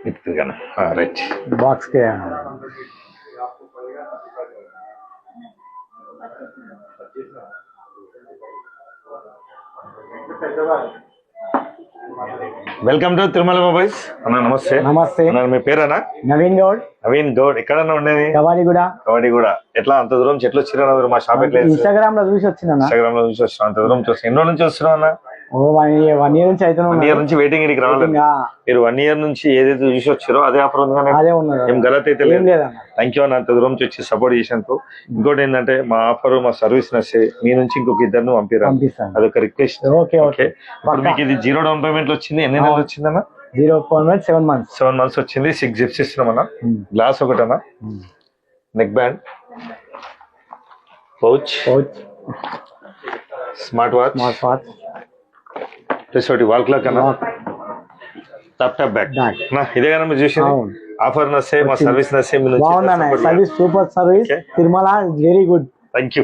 Right box K welcome to Tirumala mobiles అన్న. నమస్తే. నమస్తే అన్న, మీ పేరేనా? నవీన్ గౌడ్. నవీన్ గౌడ్. ఎక్కడన్నా ఉండేది? కవాడిగూడ. కవాడిగూడ. ఎట్లా అంత దూరం చెట్లు వచ్చినా మీరు మా షాప్ ఎట్లా? ఇన్స్టాగ్రామ్ లో చూసి వచ్చిన. ఇన్స్టాగ్రామ్ లో చూసి వచ్చిన. అంత దూరం చూసి ఎన్ని రోజుల నుంచి వస్తున్నావు అన్న? 1 year నుంచి అయితే 1 year నుంచి వెయిటింగ్. ఇక్కడికి రావాలి. మీరు 1 year నుంచి ఏదైతే చూసి వచ్చారో అదే ఆఫర్ ఉంది కానీ ఏం గలత్ అయితే లేదు. థ్యాంక్ యూ అన్న, అంత దూరం నుంచి వచ్చి సపోర్ట్ చేసినందుకు. ఇంకోటి ఏంటంటే మా ఆఫర్, మా సర్వీస్ నచ్చే మీ నుంచి ఇంకొక ఇద్దరిని పంపిస్తాను. అదొక రిక్వెస్ట్. Okay okay. ఇప్పుడు మీకు ఇది 0 down payment లో వచ్చింది. ఎన్ని నెలలు వచ్చిందన్న? 0 payment 7 months. 7 months వచ్చింది. 6 జిప్స్ ఇస్తున్నామన్నా. గ్లాస్ ఒకటన్నా, neck band, pouch, smart watch, plus ఒకటి వాల్ క్లాక్ అన్న, టాప్ టాప్ బ్యాగ్. ఇదే కదా మీరు చూసింది. ఆఫర్ నచ్చే, మా సర్వీస్ నచ్చే. బాగుందన్న service, super service. Tirumala very good. Thank you.